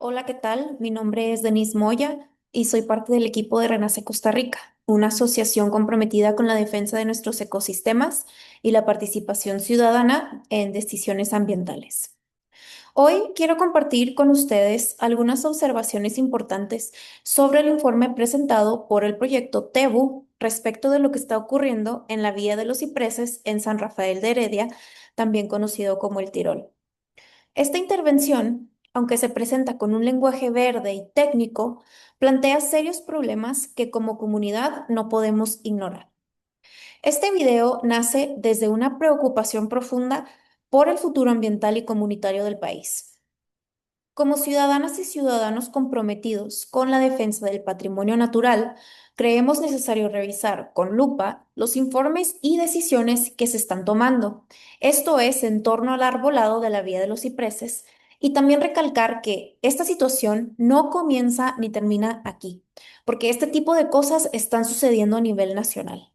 Hola, ¿qué tal? Mi nombre es Denise Moya y soy parte del equipo de Renace Costa Rica, una asociación comprometida con la defensa de nuestros ecosistemas y la participación ciudadana en decisiones ambientales. Hoy quiero compartir con ustedes algunas observaciones importantes sobre el informe presentado por el proyecto TEBU respecto de lo que está ocurriendo en la Vía de los Cipreses en San Rafael de Heredia, también conocido como el Tirol. Esta intervención, aunque se presenta con un lenguaje verde y técnico, plantea serios problemas que como comunidad no podemos ignorar. Este video nace desde una preocupación profunda por el futuro ambiental y comunitario del país. Como ciudadanas y ciudadanos comprometidos con la defensa del patrimonio natural, creemos necesario revisar con lupa los informes y decisiones que se están tomando. Esto es en torno al arbolado de la Vía de los Cipreses y también recalcar que esta situación no comienza ni termina aquí, porque este tipo de cosas están sucediendo a nivel nacional.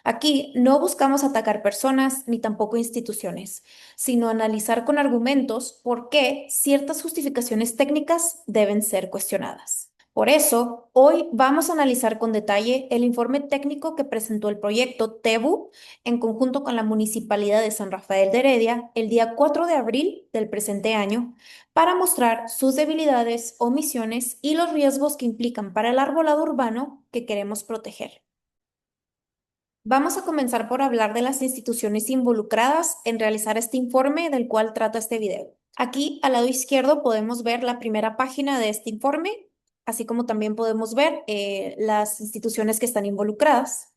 Aquí no buscamos atacar personas ni tampoco instituciones, sino analizar con argumentos por qué ciertas justificaciones técnicas deben ser cuestionadas. Por eso, hoy vamos a analizar con detalle el informe técnico que presentó el proyecto TEBU en conjunto con la Municipalidad de San Rafael de Heredia el día 4 de abril del presente año para mostrar sus debilidades, omisiones y los riesgos que implican para el arbolado urbano que queremos proteger. Vamos a comenzar por hablar de las instituciones involucradas en realizar este informe del cual trata este video. Aquí al lado izquierdo podemos ver la primera página de este informe, así como también podemos ver las instituciones que están involucradas.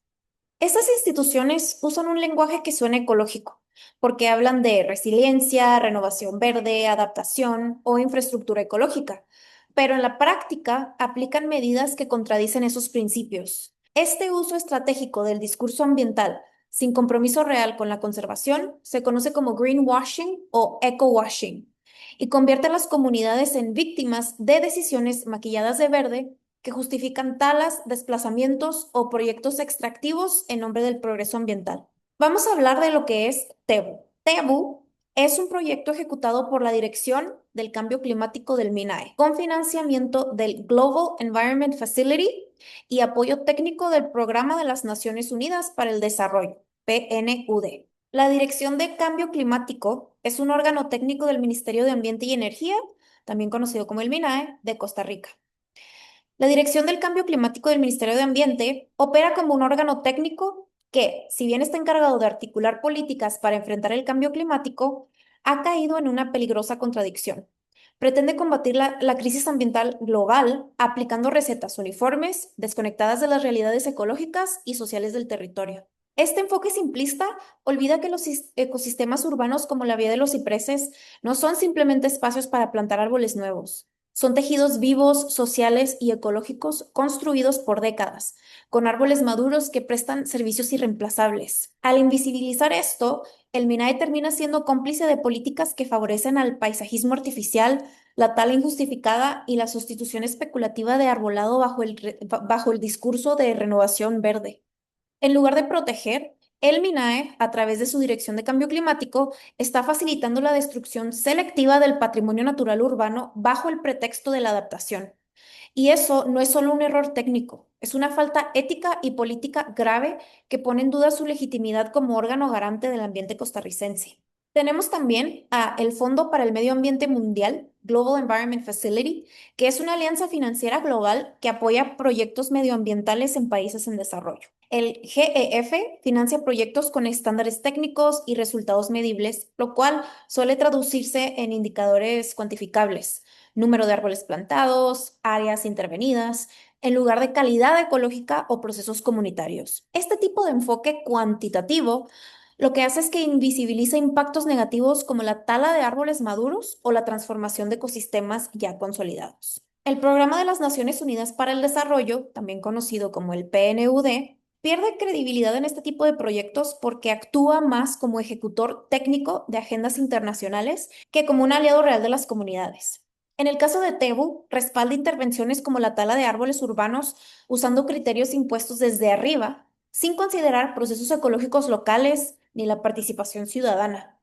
Estas instituciones usan un lenguaje que suena ecológico, porque hablan de resiliencia, renovación verde, adaptación o infraestructura ecológica, pero en la práctica aplican medidas que contradicen esos principios. Este uso estratégico del discurso ambiental sin compromiso real con la conservación se conoce como greenwashing o ecowashing y convierte a las comunidades en víctimas de decisiones maquilladas de verde que justifican talas, desplazamientos o proyectos extractivos en nombre del progreso ambiental. Vamos a hablar de lo que es TEBU. TEBU es un proyecto ejecutado por la Dirección del Cambio Climático del MINAE, con financiamiento del Global Environment Facility y apoyo técnico del Programa de las Naciones Unidas para el Desarrollo, PNUD. La Dirección de Cambio Climático es un órgano técnico del Ministerio de Ambiente y Energía, también conocido como el MINAE, de Costa Rica. La Dirección del Cambio Climático del Ministerio de Ambiente opera como un órgano técnico que, si bien está encargado de articular políticas para enfrentar el cambio climático, ha caído en una peligrosa contradicción. Pretende combatir la crisis ambiental global aplicando recetas uniformes, desconectadas de las realidades ecológicas y sociales del territorio. Este enfoque simplista olvida que los ecosistemas urbanos como la Vía de los Cipreses no son simplemente espacios para plantar árboles nuevos. Son tejidos vivos, sociales y ecológicos construidos por décadas, con árboles maduros que prestan servicios irreemplazables. Al invisibilizar esto, el MINAE termina siendo cómplice de políticas que favorecen al paisajismo artificial, la tala injustificada y la sustitución especulativa de arbolado bajo el discurso de renovación verde. En lugar de proteger, el MINAE, a través de su Dirección de Cambio Climático, está facilitando la destrucción selectiva del patrimonio natural urbano bajo el pretexto de la adaptación. Y eso no es solo un error técnico, es una falta ética y política grave que pone en duda su legitimidad como órgano garante del ambiente costarricense. Tenemos también a el Fondo para el Medio Ambiente Mundial, Global Environment Facility, que es una alianza financiera global que apoya proyectos medioambientales en países en desarrollo. El GEF financia proyectos con estándares técnicos y resultados medibles, lo cual suele traducirse en indicadores cuantificables, número de árboles plantados, áreas intervenidas, en lugar de calidad ecológica o procesos comunitarios. Este tipo de enfoque cuantitativo lo que hace es que invisibiliza impactos negativos como la tala de árboles maduros o la transformación de ecosistemas ya consolidados. El Programa de las Naciones Unidas para el Desarrollo, también conocido como el PNUD, pierde credibilidad en este tipo de proyectos porque actúa más como ejecutor técnico de agendas internacionales que como un aliado real de las comunidades. En el caso de Tebu, respalda intervenciones como la tala de árboles urbanos usando criterios impuestos desde arriba, sin considerar procesos ecológicos locales ni la participación ciudadana.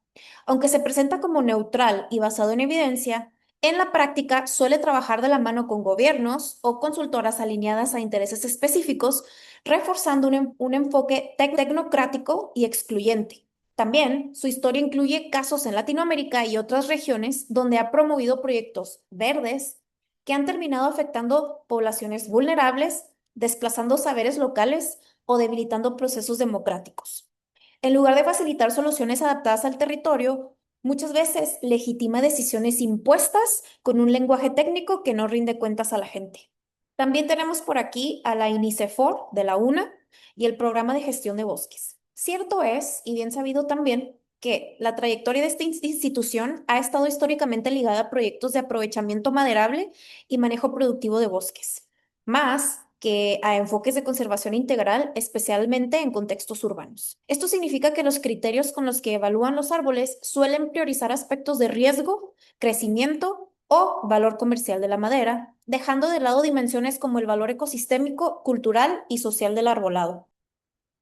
Aunque se presenta como neutral y basado en evidencia, En la práctica, suele trabajar de la mano con gobiernos o consultoras alineadas a intereses específicos, reforzando un enfoque tecnocrático y excluyente. También, su historia incluye casos en Latinoamérica y otras regiones donde ha promovido proyectos verdes que han terminado afectando poblaciones vulnerables, desplazando saberes locales o debilitando procesos democráticos. En lugar de facilitar soluciones adaptadas al territorio, muchas veces legitima decisiones impuestas con un lenguaje técnico que no rinde cuentas a la gente. También tenemos por aquí a la INICEFOR de la UNA y el Programa de Gestión de Bosques. Cierto es, y bien sabido también, que la trayectoria de esta institución ha estado históricamente ligada a proyectos de aprovechamiento maderable y manejo productivo de bosques, más que a enfoques de conservación integral, especialmente en contextos urbanos. Esto significa que los criterios con los que evalúan los árboles suelen priorizar aspectos de riesgo, crecimiento o valor comercial de la madera, dejando de lado dimensiones como el valor ecosistémico, cultural y social del arbolado.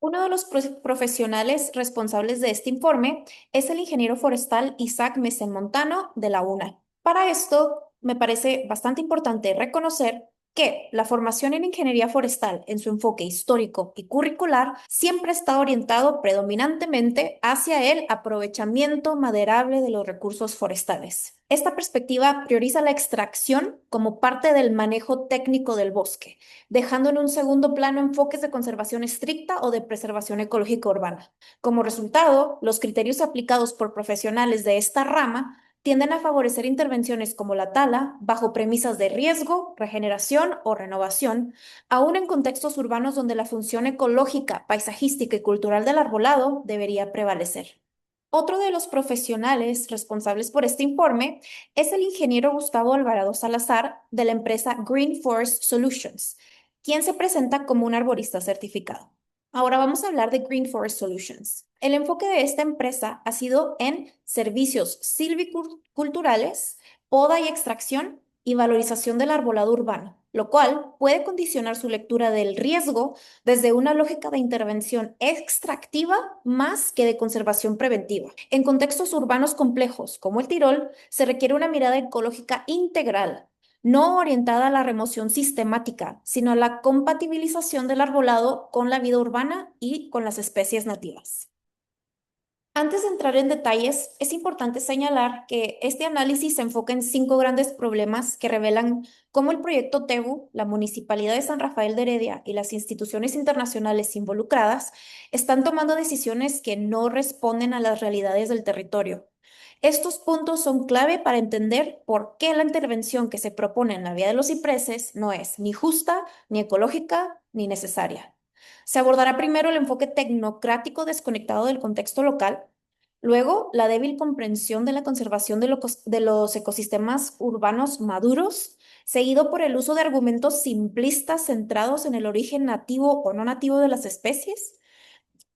Uno de los profesionales responsables de este informe es el ingeniero forestal Isaac Montano de la UNA. Para esto, me parece bastante importante reconocer que la formación en ingeniería forestal en su enfoque histórico y curricular siempre está orientado predominantemente hacia el aprovechamiento maderable de los recursos forestales. Esta perspectiva prioriza la extracción como parte del manejo técnico del bosque, dejando en un segundo plano enfoques de conservación estricta o de preservación ecológica urbana. Como resultado, los criterios aplicados por profesionales de esta rama tienden a favorecer intervenciones como la tala, bajo premisas de riesgo, regeneración o renovación, aún en contextos urbanos donde la función ecológica, paisajística y cultural del arbolado debería prevalecer. Otro de los profesionales responsables por este informe es el ingeniero Gustavo Alvarado Salazar de la empresa Green Forest Solutions, quien se presenta como un arborista certificado. Ahora vamos a hablar de Green Forest Solutions. El enfoque de esta empresa ha sido en servicios silviculturales, poda y extracción y valorización del arbolado urbano, lo cual puede condicionar su lectura del riesgo desde una lógica de intervención extractiva más que de conservación preventiva. En contextos urbanos complejos como el Tirol, se requiere una mirada ecológica integral, no orientada a la remoción sistemática, sino a la compatibilización del arbolado con la vida urbana y con las especies nativas. Antes de entrar en detalles, es importante señalar que este análisis se enfoca en 5 grandes problemas que revelan cómo el proyecto TEBU, la Municipalidad de San Rafael de Heredia y las instituciones internacionales involucradas están tomando decisiones que no responden a las realidades del territorio. Estos puntos son clave para entender por qué la intervención que se propone en la Vía de los Cipreses no es ni justa, ni ecológica, ni necesaria. Se abordará primero el enfoque tecnocrático desconectado del contexto local, luego la débil comprensión de la conservación de los ecosistemas urbanos maduros, seguido por el uso de argumentos simplistas centrados en el origen nativo o no nativo de las especies.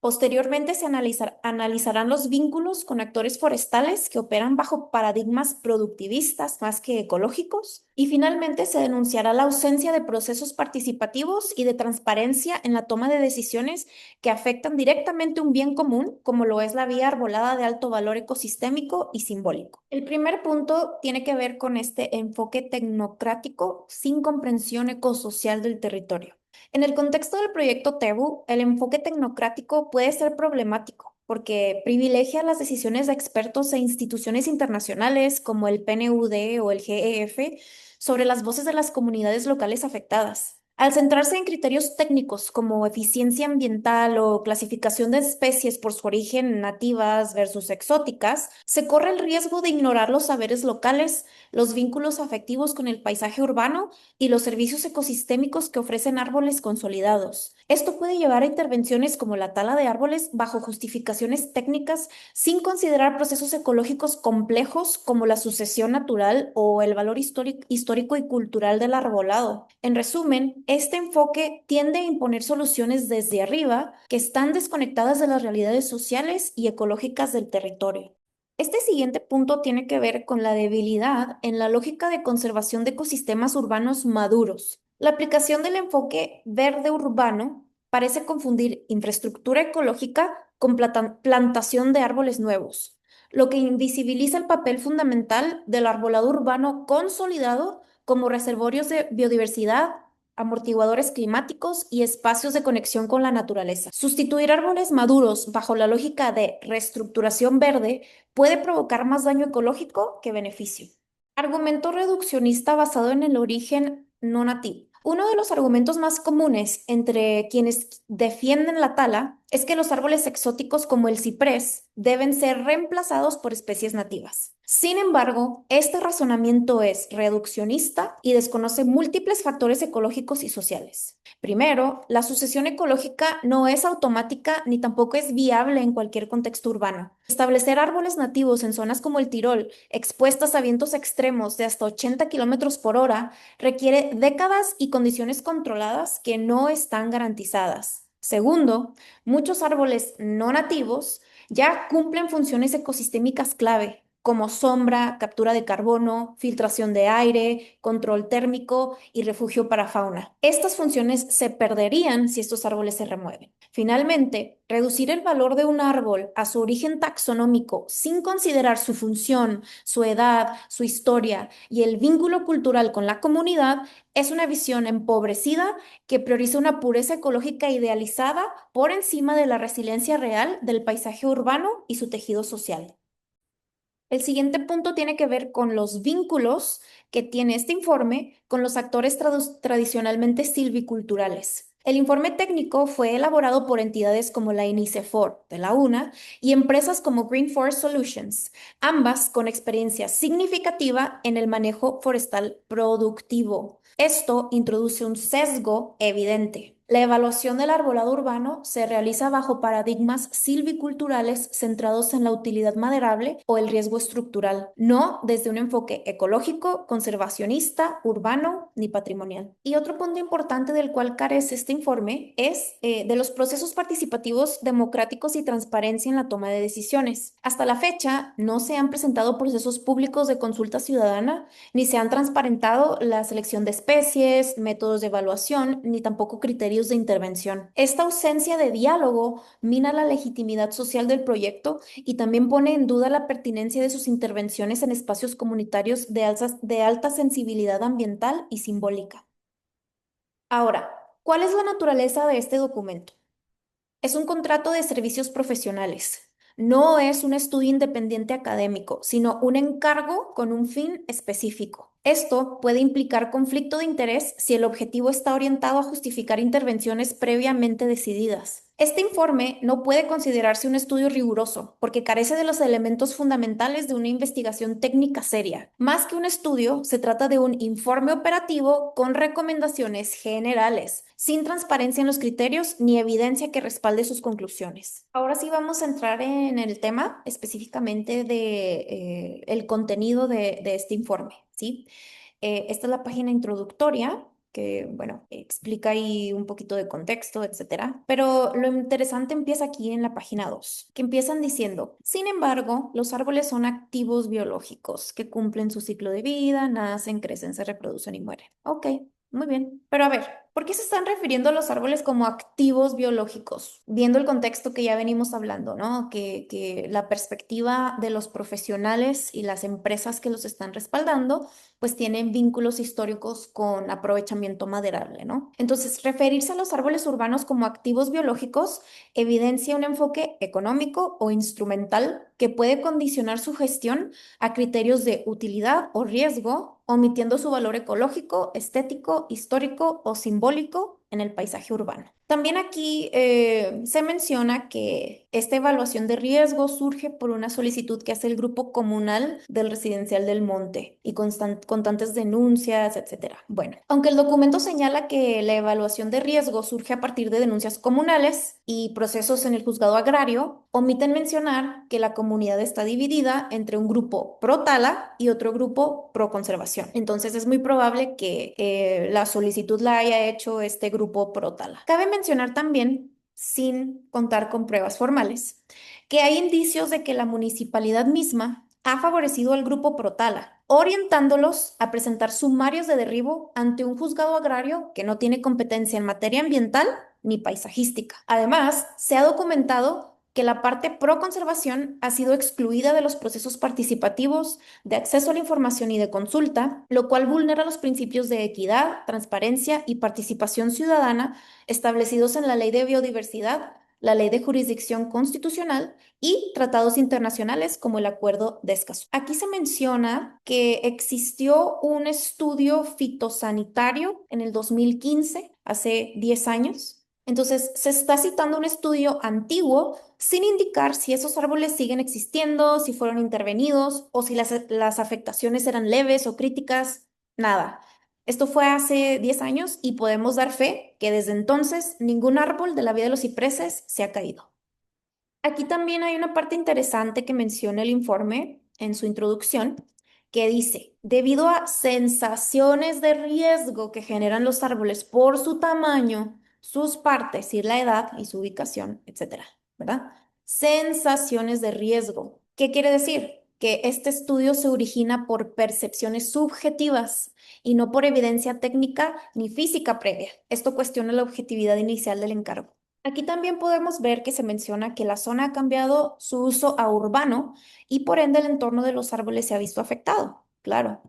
Posteriormente se analizarán los vínculos con actores forestales que operan bajo paradigmas productivistas más que ecológicos. Y finalmente se denunciará la ausencia de procesos participativos y de transparencia en la toma de decisiones que afectan directamente un bien común, como lo es la vía arbolada de alto valor ecosistémico y simbólico. El primer punto tiene que ver con este enfoque tecnocrático sin comprensión ecosocial del territorio. En el contexto del proyecto TEBU, el enfoque tecnocrático puede ser problemático porque privilegia las decisiones de expertos e instituciones internacionales como el PNUD o el GEF sobre las voces de las comunidades locales afectadas. Al centrarse en criterios técnicos como eficiencia ambiental o clasificación de especies por su origen nativas versus exóticas, se corre el riesgo de ignorar los saberes locales, los vínculos afectivos con el paisaje urbano y los servicios ecosistémicos que ofrecen árboles consolidados. Esto puede llevar a intervenciones como la tala de árboles bajo justificaciones técnicas sin considerar procesos ecológicos complejos como la sucesión natural o el valor histórico y cultural del arbolado. En resumen, este enfoque tiende a imponer soluciones desde arriba que están desconectadas de las realidades sociales y ecológicas del territorio. Este siguiente punto tiene que ver con la debilidad en la lógica de conservación de ecosistemas urbanos maduros. La aplicación del enfoque verde urbano parece confundir infraestructura ecológica con plantación de árboles nuevos, lo que invisibiliza el papel fundamental del arbolado urbano consolidado como reservorios de biodiversidad, amortiguadores climáticos y espacios de conexión con la naturaleza. Sustituir árboles maduros bajo la lógica de reestructuración verde puede provocar más daño ecológico que beneficio. Argumento reduccionista basado en el origen no nativo. Uno de los argumentos más comunes entre quienes defienden la tala es que los árboles exóticos como el ciprés deben ser reemplazados por especies nativas. Sin embargo, este razonamiento es reduccionista y desconoce múltiples factores ecológicos y sociales. Primero, la sucesión ecológica no es automática ni tampoco es viable en cualquier contexto urbano. Establecer árboles nativos en zonas como el Tirol, expuestas a vientos extremos de hasta 80 kilómetros por hora, requiere décadas y condiciones controladas que no están garantizadas. Segundo, muchos árboles no nativos ya cumplen funciones ecosistémicas clave, como sombra, captura de carbono, filtración de aire, control térmico y refugio para fauna. Estas funciones se perderían si estos árboles se remueven. Finalmente, reducir el valor de un árbol a su origen taxonómico sin considerar su función, su edad, su historia y el vínculo cultural con la comunidad es una visión empobrecida que prioriza una pureza ecológica idealizada por encima de la resiliencia real del paisaje urbano y su tejido social. El siguiente punto tiene que ver con los vínculos que tiene este informe con los actores tradicionalmente silviculturales. El informe técnico fue elaborado por entidades como la INICEFOR de la UNA y empresas como Green Forest Solutions, ambas con experiencia significativa en el manejo forestal productivo. Esto introduce un sesgo evidente. La evaluación del arbolado urbano se realiza bajo paradigmas silviculturales centrados en la utilidad maderable o el riesgo estructural, no desde un enfoque ecológico, conservacionista, urbano ni patrimonial. Y otro punto importante del cual carece este informe es de los procesos participativos democráticos y transparencia en la toma de decisiones. Hasta la fecha, no se han presentado procesos públicos de consulta ciudadana, ni se han transparentado la selección de especies, métodos de evaluación, ni tampoco criterios de intervención. Esta ausencia de diálogo mina la legitimidad social del proyecto y también pone en duda la pertinencia de sus intervenciones en espacios comunitarios de alta sensibilidad ambiental y simbólica. Ahora, ¿cuál es la naturaleza de este documento? Es un contrato de servicios profesionales. No es un estudio independiente académico, sino un encargo con un fin específico. Esto puede implicar conflicto de interés si el objetivo está orientado a justificar intervenciones previamente decididas. Este informe no puede considerarse un estudio riguroso porque carece de los elementos fundamentales de una investigación técnica seria. Más que un estudio, se trata de un informe operativo con recomendaciones generales, sin transparencia en los criterios ni evidencia que respalde sus conclusiones. Ahora sí vamos a entrar en el tema específicamente de el contenido de este informe, ¿sí? Esta es la página introductoria que, bueno, explica ahí un poquito de contexto, etcétera. Pero lo interesante empieza aquí en la página 2, que empiezan diciendo, sin embargo, los árboles son activos biológicos que cumplen su ciclo de vida, nacen, crecen, se reproducen y mueren. Ok, muy bien. Pero a ver, ¿por qué se están refiriendo a los árboles como activos biológicos? Viendo el contexto que ya venimos hablando, ¿no? Que la perspectiva de los profesionales y las empresas que los están respaldando pues tienen vínculos históricos con aprovechamiento maderable, ¿no? Entonces, referirse a los árboles urbanos como activos biológicos evidencia un enfoque económico o instrumental que puede condicionar su gestión a criterios de utilidad o riesgo, omitiendo su valor ecológico, estético, histórico o simbólico en el paisaje urbano. También aquí se menciona que esta evaluación de riesgo surge por una solicitud que hace el grupo comunal del Residencial del Monte y constantes denuncias, etcétera. Bueno, aunque el documento señala que la evaluación de riesgo surge a partir de denuncias comunales y procesos en el juzgado agrario, omiten mencionar que la comunidad está dividida entre un grupo pro tala y otro grupo pro conservación. Entonces es muy probable que la solicitud la haya hecho este grupo pro tala. Cabe mencionar también, sin contar con pruebas formales, que hay indicios de que la municipalidad misma ha favorecido al grupo pro tala, orientándolos a presentar sumarios de derribo ante un juzgado agrario que no tiene competencia en materia ambiental ni paisajística. Además, se ha documentado que la parte pro conservación ha sido excluida de los procesos participativos de acceso a la información y de consulta, lo cual vulnera los principios de equidad, transparencia y participación ciudadana establecidos en la Ley de Biodiversidad, la Ley de Jurisdicción Constitucional y tratados internacionales como el Acuerdo de Escazú. Aquí se menciona que existió un estudio fitosanitario en el 2015, hace 10 años. Entonces, se está citando un estudio antiguo sin indicar si esos árboles siguen existiendo, si fueron intervenidos o si las afectaciones eran leves o críticas. Nada. Esto fue hace 10 años y podemos dar fe que desde entonces ningún árbol de la vida de los cipreses se ha caído. Aquí también hay una parte interesante que menciona el informe en su introducción, que dice, debido a sensaciones de riesgo que generan los árboles por su tamaño, sus partes y la edad y su ubicación, etcétera, ¿verdad? Sensaciones de riesgo. ¿Qué quiere decir? Que este estudio se origina por percepciones subjetivas y no por evidencia técnica ni física previa. Esto cuestiona la objetividad inicial del encargo. Aquí también podemos ver que se menciona que la zona ha cambiado su uso a urbano y por ende el entorno de los árboles se ha visto afectado, claro.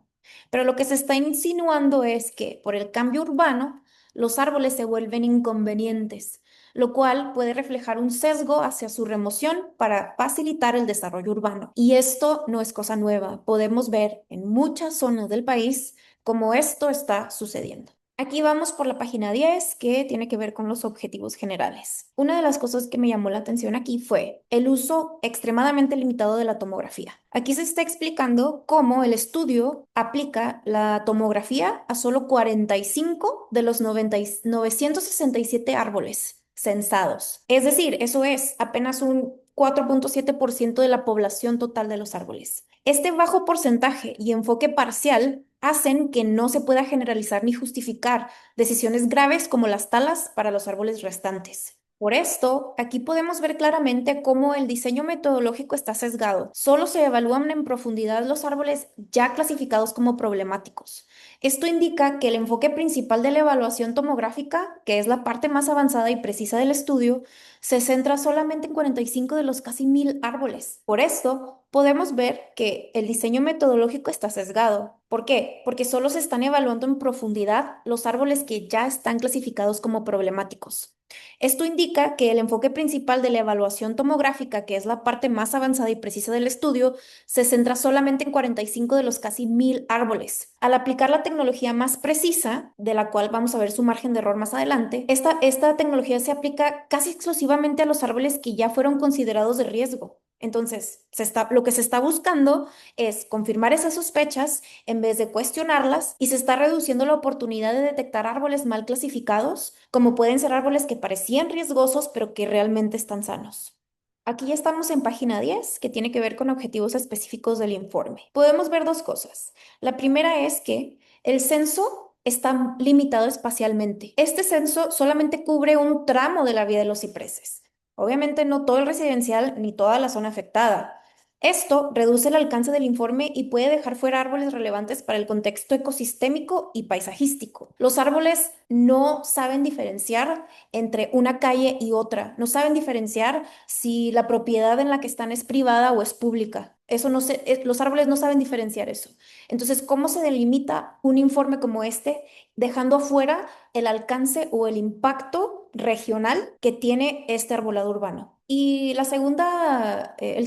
Pero lo que se está insinuando es que por el cambio urbano, los árboles se vuelven inconvenientes, lo cual puede reflejar un sesgo hacia su remoción para facilitar el desarrollo urbano. Y esto no es cosa nueva, podemos ver en muchas zonas del país cómo esto está sucediendo. Aquí vamos por la página 10, que tiene que ver con los objetivos generales. Una de las cosas que me llamó la atención aquí fue el uso extremadamente limitado de la tomografía. Aquí se está explicando cómo el estudio aplica la tomografía a solo 45 de los 967 árboles censados. Es decir, eso es apenas un 4,7% de la población total de los árboles. Este bajo porcentaje y enfoque parcial hacen que no se pueda generalizar ni justificar decisiones graves como las talas para los árboles restantes. Por esto, aquí podemos ver claramente cómo el diseño metodológico está sesgado. Solo se evalúan en profundidad los árboles ya clasificados como problemáticos. Esto indica que el enfoque principal de la evaluación tomográfica, que es la parte más avanzada y precisa del estudio, se centra solamente en 45 de los casi 1.000 árboles. Por esto, podemos ver que el diseño metodológico está sesgado. ¿Por qué? Porque solo se están evaluando en profundidad los árboles que ya están clasificados como problemáticos. Esto indica que el enfoque principal de la evaluación tomográfica, que es la parte más avanzada y precisa del estudio, se centra solamente en 45 de los casi 1.000 árboles. Al aplicar la tecnología más precisa, de la cual vamos a ver su margen de error más adelante, esta tecnología se aplica casi exclusivamente a los árboles que ya fueron considerados de riesgo. Entonces, lo que se está buscando es confirmar esas sospechas en vez de cuestionarlas y se está reduciendo la oportunidad de detectar árboles mal clasificados, como pueden ser árboles que parecían riesgosos pero que realmente están sanos. Aquí ya estamos en página 10, que tiene que ver con objetivos específicos del informe. Podemos ver dos cosas. La primera es que el censo está limitado espacialmente. Este censo solamente cubre un tramo de la vía de los cipreses. Obviamente no todo el residencial ni toda la zona afectada. Esto reduce el alcance del informe y puede dejar fuera árboles relevantes para el contexto ecosistémico y paisajístico. Los árboles no saben diferenciar entre una calle y otra, no saben diferenciar si la propiedad en la que están es privada o es pública. Eso no se, los árboles no saben diferenciar eso. Entonces, ¿cómo se delimita un informe como este, dejando afuera el alcance o el impacto regional que tiene este arbolado urbano? Y el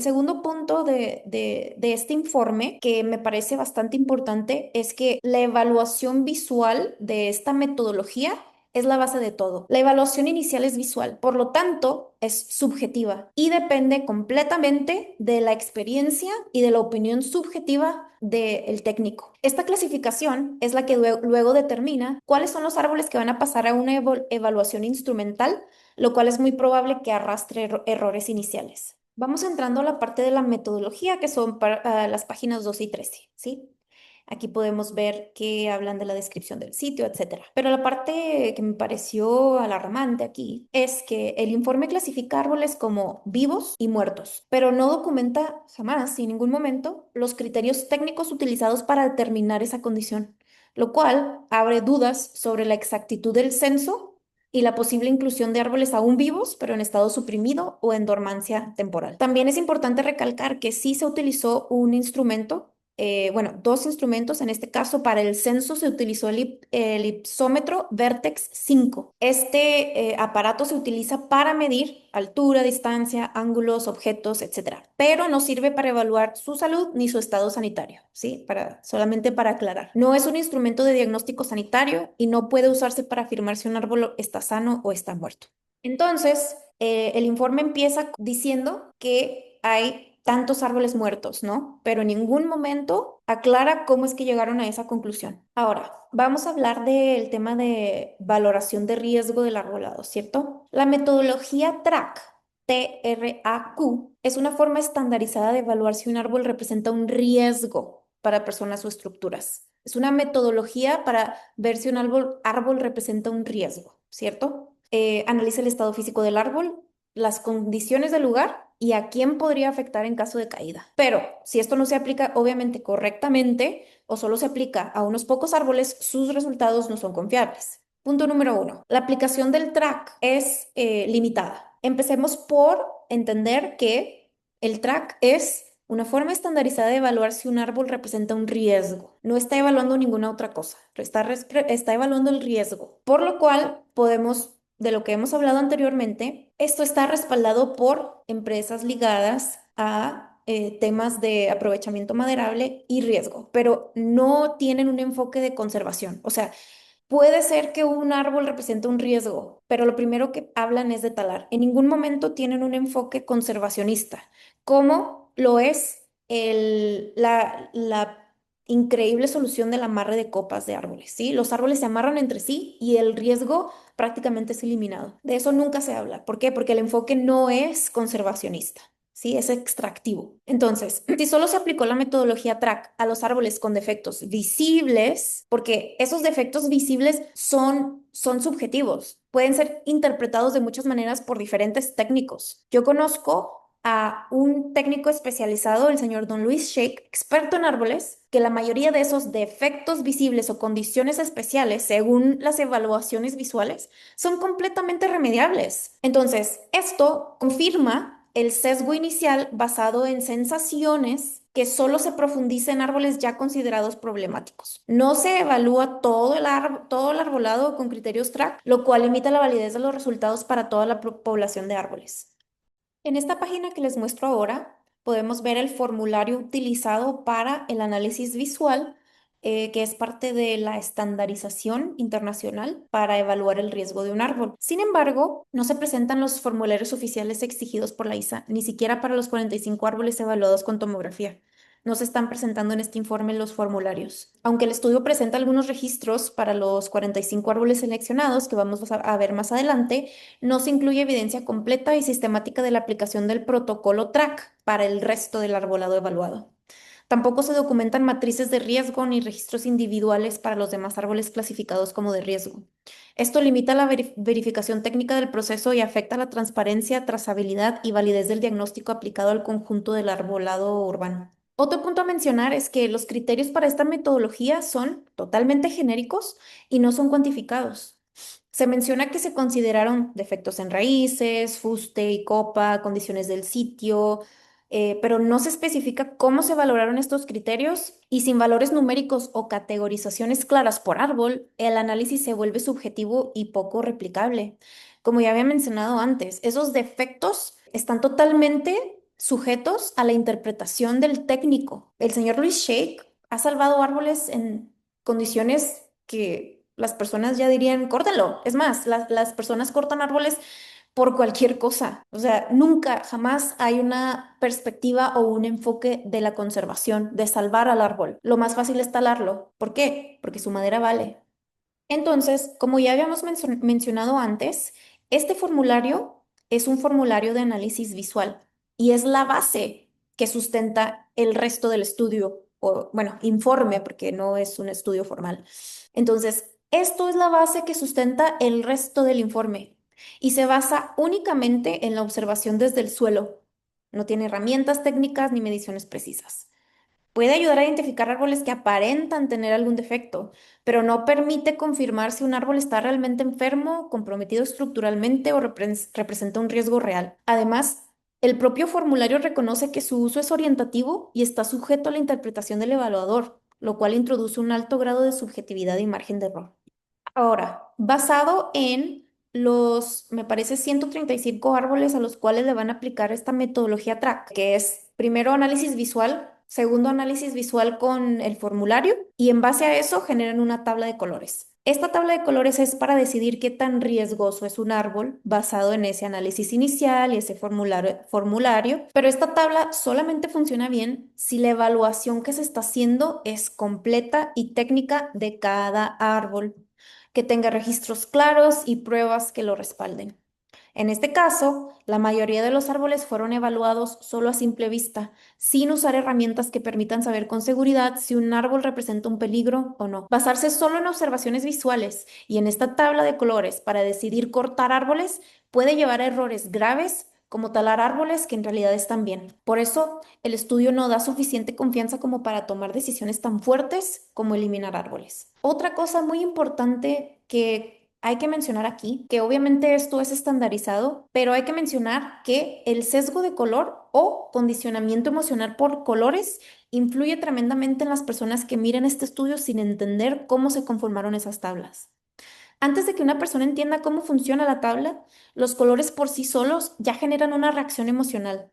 segundo punto de este informe, que me parece bastante importante, es que la evaluación visual de esta metodología es la base de todo. La evaluación inicial es visual, por lo tanto, es subjetiva y depende completamente de la experiencia y de la opinión subjetiva del técnico. Esta clasificación es la que luego determina cuáles son los árboles que van a pasar a una evaluación instrumental, lo cual es muy probable que arrastre errores iniciales. Vamos entrando a la parte de la metodología, que son las páginas 12 y 13, ¿sí? Aquí podemos ver que hablan de la descripción del sitio, etcétera. Pero la parte que me pareció alarmante aquí es que el informe clasifica árboles como vivos y muertos, pero no documenta jamás, en ningún momento, los criterios técnicos utilizados para determinar esa condición, lo cual abre dudas sobre la exactitud del censo y la posible inclusión de árboles aún vivos, pero en estado suprimido o en dormancia temporal. También es importante recalcar que sí se utilizó un instrumento, bueno, dos instrumentos. En este caso, para el censo se utilizó el ipsómetro Vertex 5. Este aparato se utiliza para medir altura, distancia, ángulos, objetos, etcétera, pero no sirve para evaluar su salud ni su estado sanitario, ¿sí? Solamente para aclarar. No es un instrumento de diagnóstico sanitario y no puede usarse para afirmar si un árbol está sano o está muerto. Entonces, el informe empieza diciendo que hay tantos árboles muertos, ¿no? Pero en ningún momento aclara cómo es que llegaron a esa conclusión. Ahora, vamos a hablar del tema de valoración de riesgo del arbolado, ¿cierto? La metodología TRAC, TRAQ, es una forma estandarizada de evaluar si un árbol representa un riesgo para personas o estructuras. Es una metodología para ver si un árbol representa un riesgo, ¿cierto? Analiza el estado físico del árbol, las condiciones del lugar y a quién podría afectar en caso de caída. Pero si esto no se aplica obviamente correctamente o solo se aplica a unos pocos árboles, sus resultados no son confiables. Punto número uno, la aplicación del track es limitada. Empecemos por entender que el track es una forma estandarizada de evaluar si un árbol representa un riesgo. No está evaluando ninguna otra cosa, está evaluando el riesgo, por lo cual podemos, de lo que hemos hablado anteriormente, esto está respaldado por empresas ligadas a temas de aprovechamiento maderable y riesgo, pero no tienen un enfoque de conservación. O sea, puede ser que un árbol represente un riesgo, pero lo primero que hablan es de talar. En ningún momento tienen un enfoque conservacionista, como lo es la increíble solución del amarre de copas de árboles, ¿sí? Los árboles se amarran entre sí y el riesgo prácticamente es eliminado. De eso nunca se habla. ¿Por qué? Porque el enfoque no es conservacionista. Sí, es extractivo. Entonces, si solo se aplicó la metodología TRAC a los árboles con defectos visibles, porque esos defectos visibles son subjetivos, pueden ser interpretados de muchas maneras por diferentes técnicos. Yo conozco a un técnico especializado, el señor Don Luis Shake, experto en árboles, que la mayoría de esos defectos visibles o condiciones especiales, según las evaluaciones visuales, son completamente remediables. Entonces, esto confirma el sesgo inicial basado en sensaciones que solo se profundiza en árboles ya considerados problemáticos. No se evalúa todo el arbolado con criterios TRAC, lo cual limita la validez de los resultados para toda la población de árboles. En esta página que les muestro ahora, podemos ver el formulario utilizado para el análisis visual, que es parte de la estandarización internacional para evaluar el riesgo de un árbol. Sin embargo, no se presentan los formularios oficiales exigidos por la ISA, ni siquiera para los 45 árboles evaluados con tomografía. No se están presentando en este informe los formularios. Aunque el estudio presenta algunos registros para los 45 árboles seleccionados, que vamos a ver más adelante, no se incluye evidencia completa y sistemática de la aplicación del protocolo TRAC para el resto del arbolado evaluado. Tampoco se documentan matrices de riesgo ni registros individuales para los demás árboles clasificados como de riesgo. Esto limita la verificación técnica del proceso y afecta la transparencia, trazabilidad y validez del diagnóstico aplicado al conjunto del arbolado urbano. Otro punto a mencionar es que los criterios para esta metodología son totalmente genéricos y no son cuantificados. Se menciona que se consideraron defectos en raíces, fuste y copa, condiciones del sitio, pero no se especifica cómo se valoraron estos criterios y sin valores numéricos o categorizaciones claras por árbol, el análisis se vuelve subjetivo y poco replicable. Como ya había mencionado antes, esos defectos están totalmente sujetos a la interpretación del técnico. El señor Luis Shake ha salvado árboles en condiciones que las personas ya dirían, córtenlo. Es más, las personas cortan árboles por cualquier cosa. O sea, nunca, jamás hay una perspectiva o un enfoque de la conservación, de salvar al árbol. Lo más fácil es talarlo. ¿Por qué? Porque su madera vale. Entonces, como ya habíamos mencionado antes, este formulario es un formulario de análisis visual y es la base que sustenta el resto del estudio, o bueno, informe, porque no es un estudio formal. Entonces, esto es la base que sustenta el resto del informe y se basa únicamente en la observación desde el suelo. No tiene herramientas técnicas ni mediciones precisas. Puede ayudar a identificar árboles que aparentan tener algún defecto, pero no permite confirmar si un árbol está realmente enfermo, comprometido estructuralmente o representa un riesgo real. Además, el propio formulario reconoce que su uso es orientativo y está sujeto a la interpretación del evaluador, lo cual introduce un alto grado de subjetividad y margen de error. Ahora, basado en los, me parece, 135 árboles a los cuales le van a aplicar esta metodología TRAC, que es primero análisis visual, segundo análisis visual con el formulario, y en base a eso generan una tabla de colores. Esta tabla de colores es para decidir qué tan riesgoso es un árbol basado en ese análisis inicial y ese formulario, pero esta tabla solamente funciona bien si la evaluación que se está haciendo es completa y técnica de cada árbol, que tenga registros claros y pruebas que lo respalden. En este caso, la mayoría de los árboles fueron evaluados solo a simple vista, sin usar herramientas que permitan saber con seguridad si un árbol representa un peligro o no. Basarse solo en observaciones visuales y en esta tabla de colores para decidir cortar árboles puede llevar a errores graves, como talar árboles que en realidad están bien. Por eso, el estudio no da suficiente confianza como para tomar decisiones tan fuertes como eliminar árboles. Otra cosa muy importante que hay que mencionar aquí, que obviamente esto es estandarizado, pero hay que mencionar que el sesgo de color o condicionamiento emocional por colores influye tremendamente en las personas que miren este estudio sin entender cómo se conformaron esas tablas. Antes de que una persona entienda cómo funciona la tabla, los colores por sí solos ya generan una reacción emocional.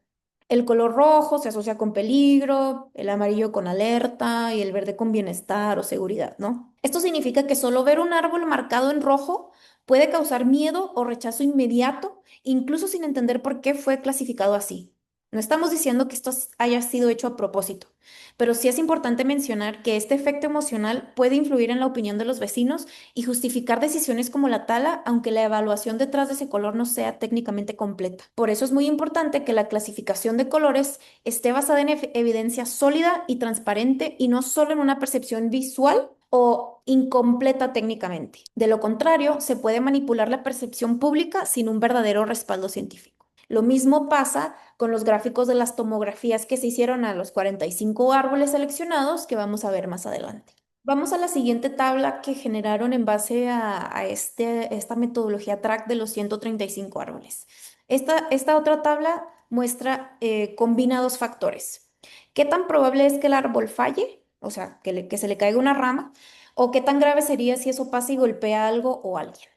El color rojo se asocia con peligro, el amarillo con alerta y el verde con bienestar o seguridad, ¿no? Esto significa que solo ver un árbol marcado en rojo puede causar miedo o rechazo inmediato, incluso sin entender por qué fue clasificado así. No estamos diciendo que esto haya sido hecho a propósito, pero sí es importante mencionar que este efecto emocional puede influir en la opinión de los vecinos y justificar decisiones como la tala, aunque la evaluación detrás de ese color no sea técnicamente completa. Por eso es muy importante que la clasificación de colores esté basada en evidencia sólida y transparente y no solo en una percepción visual o incompleta técnicamente. De lo contrario, se puede manipular la percepción pública sin un verdadero respaldo científico. Lo mismo pasa con los gráficos de las tomografías que se hicieron a los 45 árboles seleccionados que vamos a ver más adelante. Vamos a la siguiente tabla que generaron en base a esta metodología TRAC de los 135 árboles. Esta otra tabla muestra combina dos factores. ¿Qué tan probable es que el árbol falle? O sea, que se le caiga una rama. ¿O qué tan grave sería si eso pasa y golpea algo o alguien?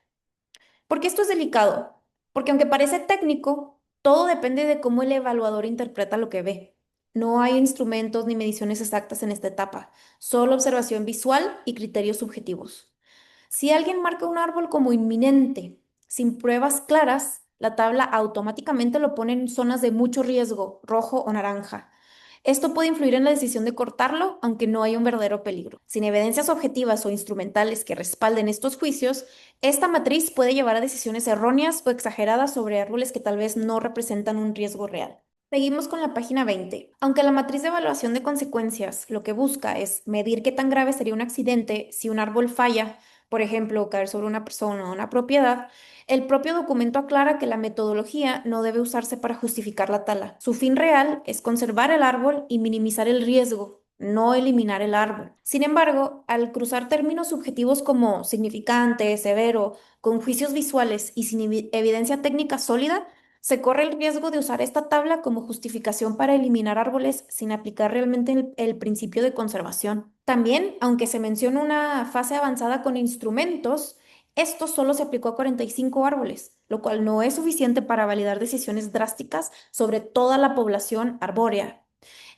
Porque esto es delicado, porque aunque parece técnico, todo depende de cómo el evaluador interpreta lo que ve. No hay instrumentos ni mediciones exactas en esta etapa, solo observación visual y criterios subjetivos. Si alguien marca un árbol como inminente, sin pruebas claras, la tabla automáticamente lo pone en zonas de mucho riesgo, rojo o naranja. Esto puede influir en la decisión de cortarlo, aunque no haya un verdadero peligro. Sin evidencias objetivas o instrumentales que respalden estos juicios, esta matriz puede llevar a decisiones erróneas o exageradas sobre árboles que tal vez no representan un riesgo real. Seguimos con la página 20. Aunque la matriz de evaluación de consecuencias lo que busca es medir qué tan grave sería un accidente si un árbol falla, por ejemplo, caer sobre una persona o una propiedad, el propio documento aclara que la metodología no debe usarse para justificar la tala. Su fin real es conservar el árbol y minimizar el riesgo, no eliminar el árbol. Sin embargo, al cruzar términos subjetivos como significante, severo, con juicios visuales y sin evidencia técnica sólida, se corre el riesgo de usar esta tabla como justificación para eliminar árboles sin aplicar realmente el principio de conservación. También, aunque se menciona una fase avanzada con instrumentos, esto solo se aplicó a 45 árboles, lo cual no es suficiente para validar decisiones drásticas sobre toda la población arbórea.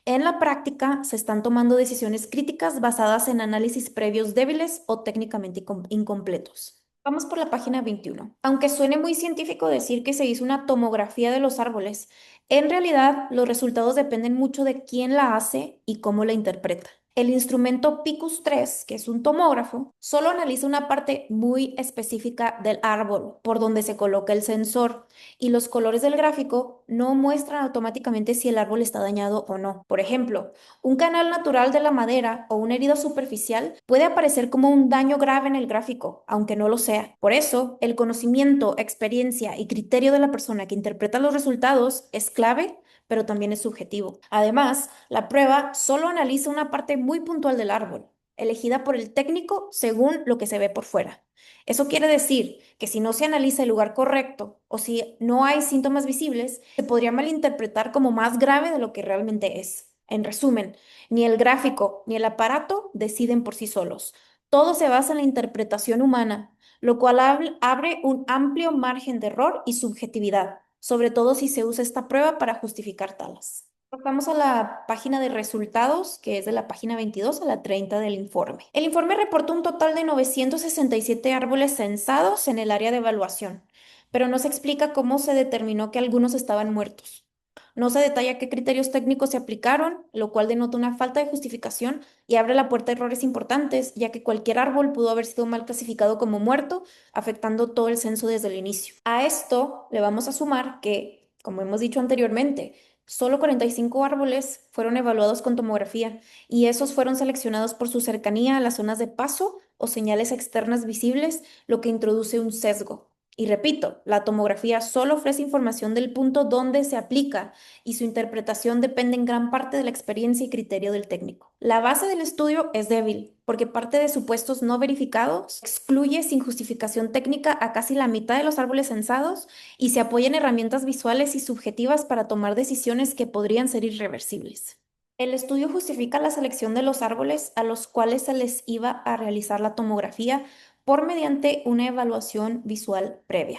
En la práctica, se están tomando decisiones críticas basadas en análisis previos débiles o técnicamente incompletos. Vamos por la página 21. Aunque suene muy científico decir que se hizo una tomografía de los árboles, en realidad los resultados dependen mucho de quién la hace y cómo la interpreta. El instrumento Picus 3, que es un tomógrafo, solo analiza una parte muy específica del árbol por donde se coloca el sensor y los colores del gráfico no muestran automáticamente si el árbol está dañado o no. Por ejemplo, un canal natural de la madera o una herida superficial puede aparecer como un daño grave en el gráfico, aunque no lo sea. Por eso, el conocimiento, experiencia y criterio de la persona que interpreta los resultados es clave pero también es subjetivo. Además, la prueba solo analiza una parte muy puntual del árbol, elegida por el técnico según lo que se ve por fuera. Eso quiere decir que si no se analiza el lugar correcto o si no hay síntomas visibles, se podría malinterpretar como más grave de lo que realmente es. En resumen, ni el gráfico ni el aparato deciden por sí solos. Todo se basa en la interpretación humana, lo cual abre un amplio margen de error y subjetividad, sobre todo si se usa esta prueba para justificar talas. Pasamos a la página de resultados, que es de la página 22 a la 30 del informe. El informe reportó un total de 967 árboles censados en el área de evaluación, pero no se explica cómo se determinó que algunos estaban muertos. No se detalla qué criterios técnicos se aplicaron, lo cual denota una falta de justificación y abre la puerta a errores importantes, ya que cualquier árbol pudo haber sido mal clasificado como muerto, afectando todo el censo desde el inicio. A esto le vamos a sumar que, como hemos dicho anteriormente, solo 45 árboles fueron evaluados con tomografía y esos fueron seleccionados por su cercanía a las zonas de paso o señales externas visibles, lo que introduce un sesgo. Y repito, la tomografía solo ofrece información del punto donde se aplica y su interpretación depende en gran parte de la experiencia y criterio del técnico. La base del estudio es débil porque parte de supuestos no verificados excluye sin justificación técnica a casi la mitad de los árboles censados y se apoya en herramientas visuales y subjetivas para tomar decisiones que podrían ser irreversibles. El estudio justifica la selección de los árboles a los cuales se les iba a realizar la tomografía por mediante una evaluación visual previa,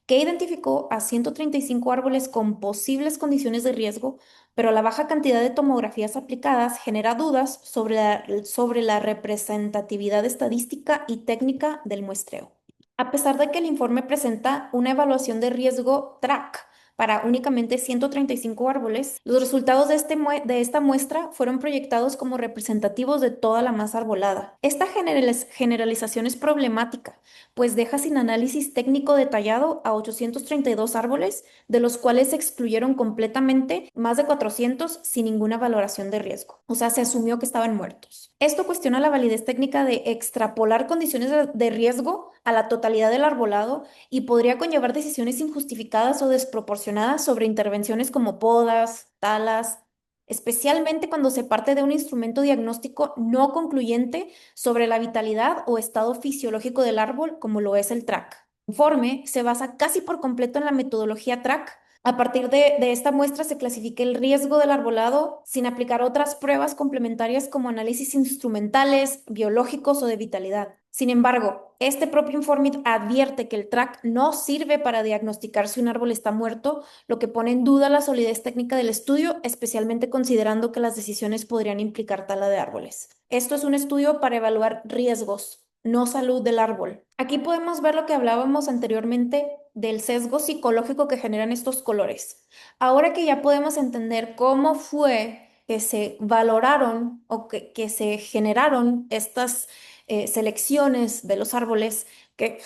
que identificó a 135 árboles con posibles condiciones de riesgo, pero la baja cantidad de tomografías aplicadas genera dudas sobre la representatividad estadística y técnica del muestreo. A pesar de que el informe presenta una evaluación de riesgo TRAC para únicamente 135 árboles, los resultados de esta muestra fueron proyectados como representativos de toda la masa arbolada. Esta generalización es problemática, pues deja sin análisis técnico detallado a 832 árboles, de los cuales se excluyeron completamente más de 400 sin ninguna valoración de riesgo. O sea, se asumió que estaban muertos. Esto cuestiona la validez técnica de extrapolar condiciones de riesgo a la totalidad del arbolado y podría conllevar decisiones injustificadas o desproporcionadas sobre intervenciones como podas, talas, especialmente cuando se parte de un instrumento diagnóstico no concluyente sobre la vitalidad o estado fisiológico del árbol, como lo es el TRAC. El informe se basa casi por completo en la metodología TRAC. A partir de esta muestra se clasifica el riesgo del arbolado sin aplicar otras pruebas complementarias como análisis instrumentales, biológicos o de vitalidad. Sin embargo, este propio informe advierte que el TRAC no sirve para diagnosticar si un árbol está muerto, lo que pone en duda la solidez técnica del estudio, especialmente considerando que las decisiones podrían implicar tala de árboles. Esto es un estudio para evaluar riesgos, no salud del árbol. Aquí podemos ver lo que hablábamos anteriormente del sesgo psicológico que generan estos colores. Ahora que ya podemos entender cómo fue que se valoraron o que se generaron estas selecciones de los árboles, que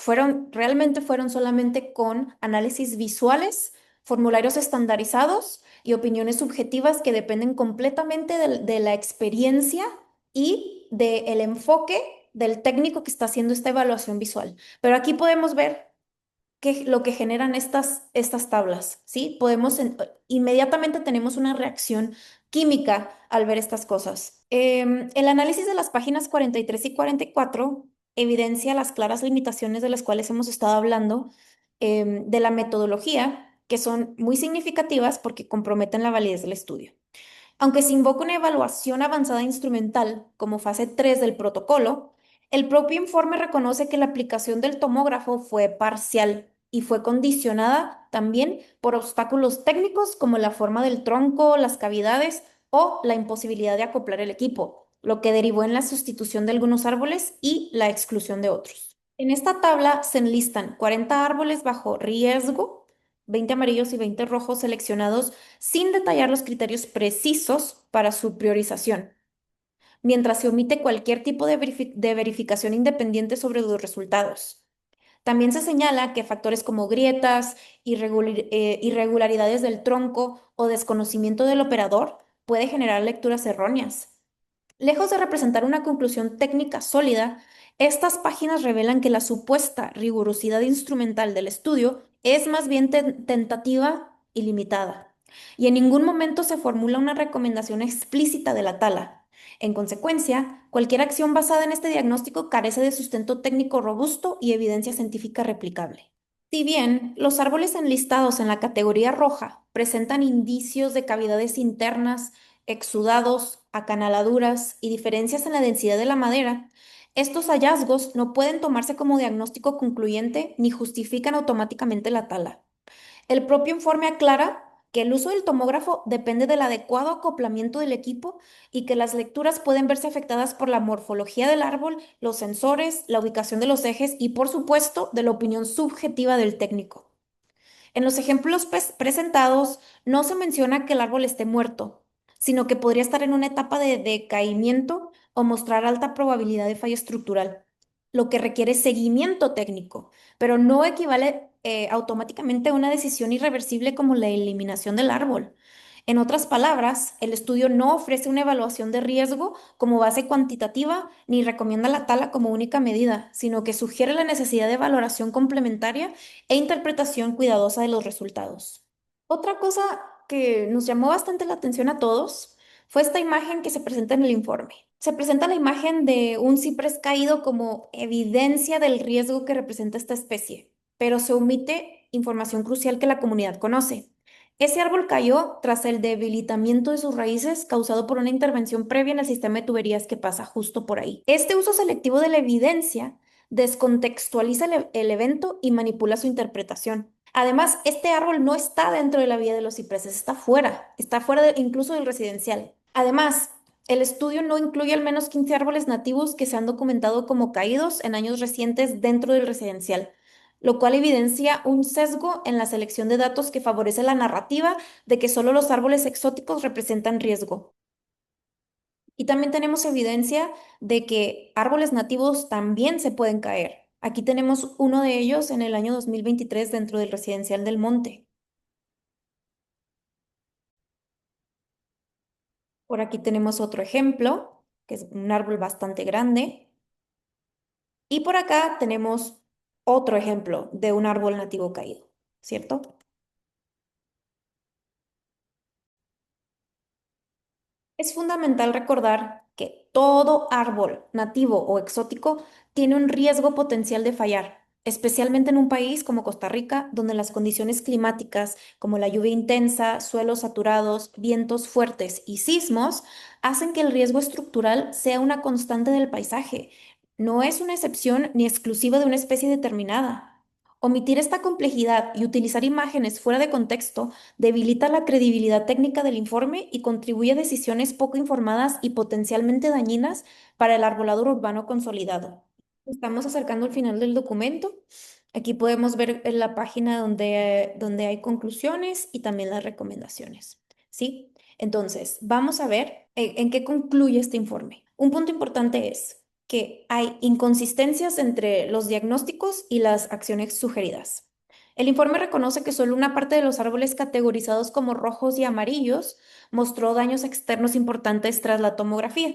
realmente fueron solamente con análisis visuales, formularios estandarizados y opiniones subjetivas que dependen completamente de la experiencia y del enfoque del técnico que está haciendo esta evaluación visual. Pero aquí podemos ver lo que generan estas tablas, ¿sí? Inmediatamente tenemos una reacción química al ver estas cosas. El análisis de las páginas 43 y 44 evidencia las claras limitaciones de las cuales hemos estado hablando, de la metodología, que son muy significativas porque comprometen la validez del estudio. Aunque se invoca una evaluación avanzada instrumental como fase 3 del protocolo, el propio informe reconoce que la aplicación del tomógrafo fue parcial y fue condicionada también por obstáculos técnicos como la forma del tronco, las cavidades o la imposibilidad de acoplar el equipo, lo que derivó en la sustitución de algunos árboles y la exclusión de otros. En esta tabla se enlistan 40 árboles bajo riesgo, 20 amarillos y 20 rojos seleccionados sin detallar los criterios precisos para su priorización, mientras se omite cualquier tipo de verificación independiente sobre los resultados. También se señala que factores como grietas, irregularidades del tronco o desconocimiento del operador puede generar lecturas erróneas. Lejos de representar una conclusión técnica sólida, estas páginas revelan que la supuesta rigurosidad instrumental del estudio es más bien tentativa y limitada. y en ningún momento se formula una recomendación explícita de la tala. En consecuencia, cualquier acción basada en este diagnóstico carece de sustento técnico robusto y evidencia científica replicable. Si bien los árboles enlistados en la categoría roja presentan indicios de cavidades internas, exudados, acanaladuras y diferencias en la densidad de la madera, estos hallazgos no pueden tomarse como diagnóstico concluyente ni justifican automáticamente la tala. El propio informe aclara que el uso del tomógrafo depende del adecuado acoplamiento del equipo y que las lecturas pueden verse afectadas por la morfología del árbol, los sensores, la ubicación de los ejes y, por supuesto, de la opinión subjetiva del técnico. En los ejemplos presentados no se menciona que el árbol esté muerto, sino que podría estar en una etapa de decaimiento o mostrar alta probabilidad de falla estructural, lo que requiere seguimiento técnico, pero no equivale automáticamente a una decisión irreversible como la eliminación del árbol. En otras palabras, el estudio no ofrece una evaluación de riesgo como base cuantitativa ni recomienda la tala como única medida, sino que sugiere la necesidad de valoración complementaria e interpretación cuidadosa de los resultados. Otra cosa que nos llamó bastante la atención a todos fue esta imagen que se presenta en el informe. Se presenta la imagen de un ciprés caído como evidencia del riesgo que representa esta especie, pero se omite información crucial que la comunidad conoce. Ese árbol cayó tras el debilitamiento de sus raíces causado por una intervención previa en el sistema de tuberías que pasa justo por ahí. Este uso selectivo de la evidencia descontextualiza el evento y manipula su interpretación. Además, este árbol no está dentro de la vía de los cipreses, está fuera incluso del residencial. Además, el estudio no incluye al menos 15 árboles nativos que se han documentado como caídos en años recientes dentro del residencial, lo cual evidencia un sesgo en la selección de datos que favorece la narrativa de que solo los árboles exóticos representan riesgo. Y también tenemos evidencia de que árboles nativos también se pueden caer. Aquí tenemos uno de ellos en el año 2023 dentro del residencial del Monte. Por aquí tenemos otro ejemplo, que es un árbol bastante grande. Y por acá tenemos otro ejemplo de un árbol nativo caído, ¿cierto? Es fundamental recordar que todo árbol nativo o exótico tiene un riesgo potencial de fallar, especialmente en un país como Costa Rica, donde las condiciones climáticas como la lluvia intensa, suelos saturados, vientos fuertes y sismos hacen que el riesgo estructural sea una constante del paisaje. No es una excepción ni exclusiva de una especie determinada. Omitir esta complejidad y utilizar imágenes fuera de contexto debilita la credibilidad técnica del informe y contribuye a decisiones poco informadas y potencialmente dañinas para el arbolador urbano consolidado. Estamos acercando al final del documento. Aquí podemos ver en la página donde hay conclusiones y también las recomendaciones. ¿Sí? Entonces, vamos a ver en qué concluye este informe. Un punto importante es que hay inconsistencias entre los diagnósticos y las acciones sugeridas. El informe reconoce que solo una parte de los árboles categorizados como rojos y amarillos mostró daños externos importantes tras la tomografía,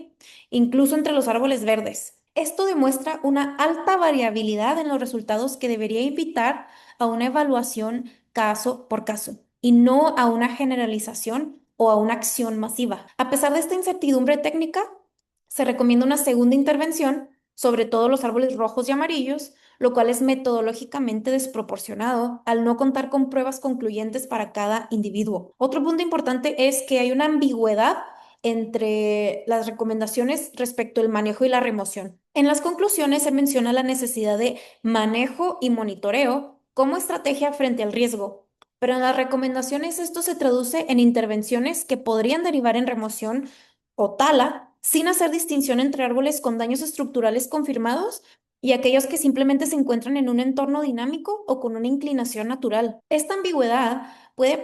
incluso entre los árboles verdes. Esto demuestra una alta variabilidad en los resultados que debería invitar a una evaluación caso por caso y no a una generalización o a una acción masiva. A pesar de esta incertidumbre técnica, se recomienda una segunda intervención sobre todos los árboles rojos y amarillos, lo cual es metodológicamente desproporcionado al no contar con pruebas concluyentes para cada individuo. Otro punto importante es que hay una ambigüedad entre las recomendaciones respecto al manejo y la remoción. En las conclusiones se menciona la necesidad de manejo y monitoreo como estrategia frente al riesgo, pero en las recomendaciones esto se traduce en intervenciones que podrían derivar en remoción o tala sin hacer distinción entre árboles con daños estructurales confirmados y aquellos que simplemente se encuentran en un entorno dinámico o con una inclinación natural. Esta ambigüedad puede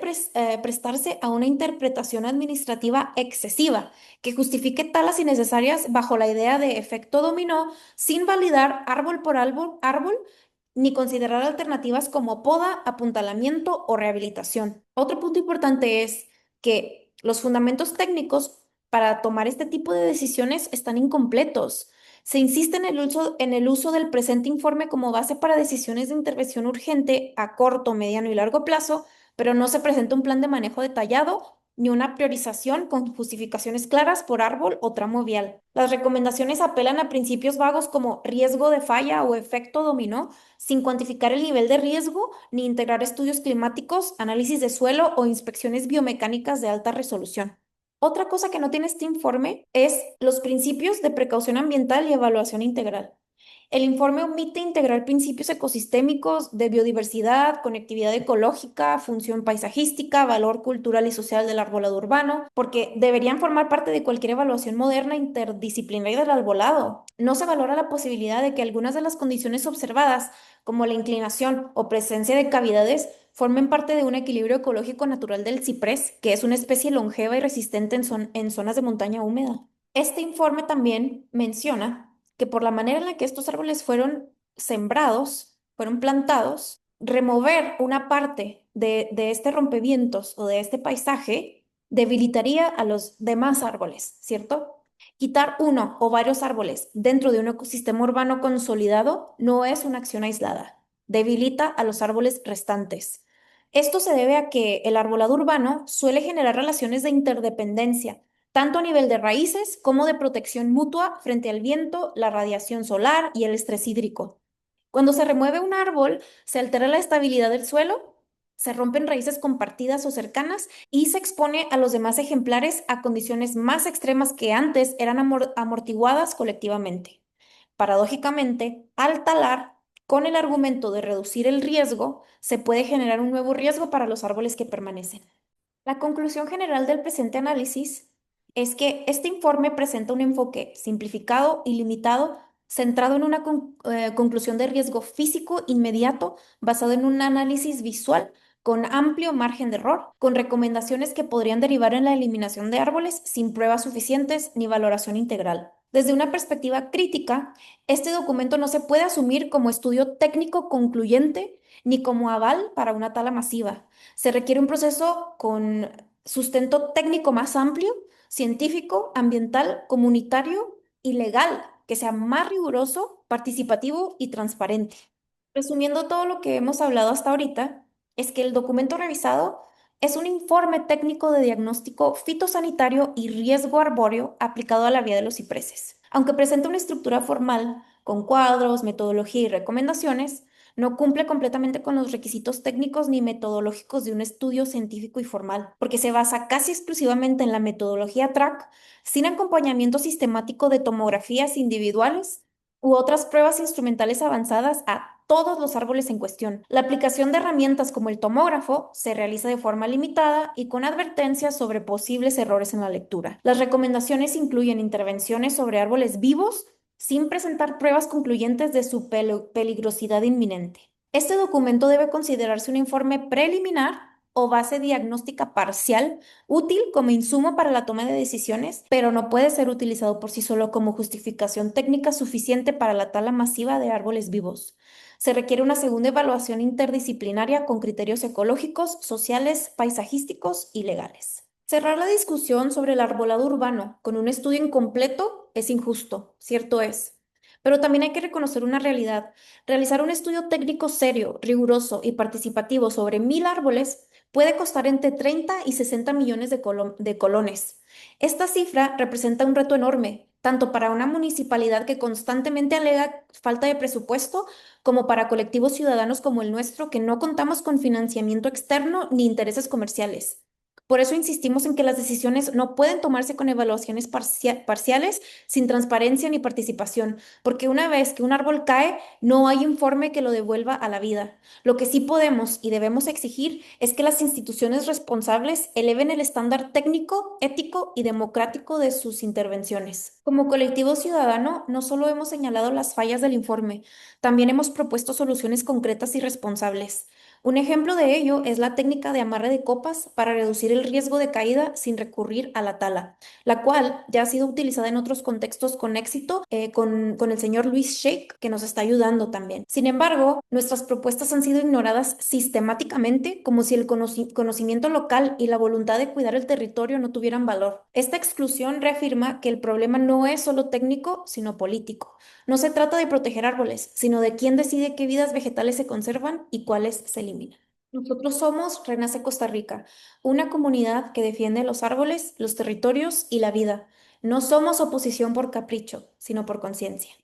prestarse a una interpretación administrativa excesiva que justifique talas innecesarias bajo la idea de efecto dominó sin validar árbol por árbol ni considerar alternativas como poda, apuntalamiento o rehabilitación. Otro punto importante es que los fundamentos técnicos para tomar este tipo de decisiones están incompletos. Se insiste en el uso del presente informe como base para decisiones de intervención urgente a corto, mediano y largo plazo, pero no se presenta un plan de manejo detallado ni una priorización con justificaciones claras por árbol o tramo vial. Las recomendaciones apelan a principios vagos como riesgo de falla o efecto dominó, sin cuantificar el nivel de riesgo ni integrar estudios climáticos, análisis de suelo o inspecciones biomecánicas de alta resolución. Otra cosa que no tiene este informe es los principios de precaución ambiental y evaluación integral. El informe omite integrar principios ecosistémicos de biodiversidad, conectividad ecológica, función paisajística, valor cultural y social del arbolado urbano, porque deberían formar parte de cualquier evaluación moderna interdisciplinaria del arbolado. No se valora la posibilidad de que algunas de las condiciones observadas, como la inclinación o presencia de cavidades, formen parte de un equilibrio ecológico natural del ciprés, que es una especie longeva y resistente en zonas de montaña húmeda. Este informe también menciona que por la manera en la que estos árboles fueron sembrados, fueron plantados, remover una parte de este rompevientos o de este paisaje debilitaría a los demás árboles, ¿cierto? Quitar uno o varios árboles dentro de un ecosistema urbano consolidado no es una acción aislada, debilita a los árboles restantes. Esto se debe a que el arbolado urbano suele generar relaciones de interdependencia tanto a nivel de raíces como de protección mutua frente al viento, la radiación solar y el estrés hídrico. Cuando se remueve un árbol, se altera la estabilidad del suelo, se rompen raíces compartidas o cercanas y se expone a los demás ejemplares a condiciones más extremas que antes eran amortiguadas colectivamente. Paradójicamente, al talar, con el argumento de reducir el riesgo, se puede generar un nuevo riesgo para los árboles que permanecen. La conclusión general del presente análisis es que este informe presenta un enfoque simplificado y limitado, centrado en una conclusión de riesgo físico inmediato, basado en un análisis visual con amplio margen de error, con recomendaciones que podrían derivar en la eliminación de árboles sin pruebas suficientes ni valoración integral. Desde una perspectiva crítica, este documento no se puede asumir como estudio técnico concluyente ni como aval para una tala masiva. Se requiere un proceso con sustento técnico más amplio, científico, ambiental, comunitario y legal, que sea más riguroso, participativo y transparente. Resumiendo todo lo que hemos hablado hasta ahorita, es que el documento revisado es un informe técnico de diagnóstico fitosanitario y riesgo arbóreo aplicado a la vía de los cipreses. Aunque presenta una estructura formal con cuadros, metodología y recomendaciones, no cumple completamente con los requisitos técnicos ni metodológicos de un estudio científico y formal, porque se basa casi exclusivamente en la metodología TRAC, sin acompañamiento sistemático de tomografías individuales u otras pruebas instrumentales avanzadas a todos los árboles en cuestión. La aplicación de herramientas como el tomógrafo se realiza de forma limitada y con advertencias sobre posibles errores en la lectura. Las recomendaciones incluyen intervenciones sobre árboles vivos sin presentar pruebas concluyentes de su peligrosidad inminente. Este documento debe considerarse un informe preliminar o base diagnóstica parcial útil como insumo para la toma de decisiones, pero no puede ser utilizado por sí solo como justificación técnica suficiente para la tala masiva de árboles vivos. Se requiere una segunda evaluación interdisciplinaria con criterios ecológicos, sociales, paisajísticos y legales. Cerrar la discusión sobre el arbolado urbano con un estudio incompleto es injusto, cierto es. Pero también hay que reconocer una realidad. Realizar un estudio técnico serio, riguroso y participativo sobre 1.000 árboles puede costar entre 30 y 60 millones de colones. Esta cifra representa un reto enorme, tanto para una municipalidad que constantemente alega falta de presupuesto, como para colectivos ciudadanos como el nuestro que no contamos con financiamiento externo ni intereses comerciales. Por eso insistimos en que las decisiones no pueden tomarse con evaluaciones parciales, sin transparencia ni participación, porque una vez que un árbol cae, no hay informe que lo devuelva a la vida. Lo que sí podemos y debemos exigir es que las instituciones responsables eleven el estándar técnico, ético y democrático de sus intervenciones. Como colectivo ciudadano, no solo hemos señalado las fallas del informe, también hemos propuesto soluciones concretas y responsables. Un ejemplo de ello es la técnica de amarre de copas para reducir el riesgo de caída sin recurrir a la tala, la cual ya ha sido utilizada en otros contextos con éxito, con el señor Luis Sheikh, que nos está ayudando también. Sin embargo, nuestras propuestas han sido ignoradas sistemáticamente, como si el conocimiento local y la voluntad de cuidar el territorio no tuvieran valor. Esta exclusión reafirma que el problema no es solo técnico, sino político. No se trata de proteger árboles, sino de quién decide qué vidas vegetales se conservan y cuáles se eliminan. Nosotros somos Renace Costa Rica, una comunidad que defiende los árboles, los territorios y la vida. No somos oposición por capricho, sino por conciencia.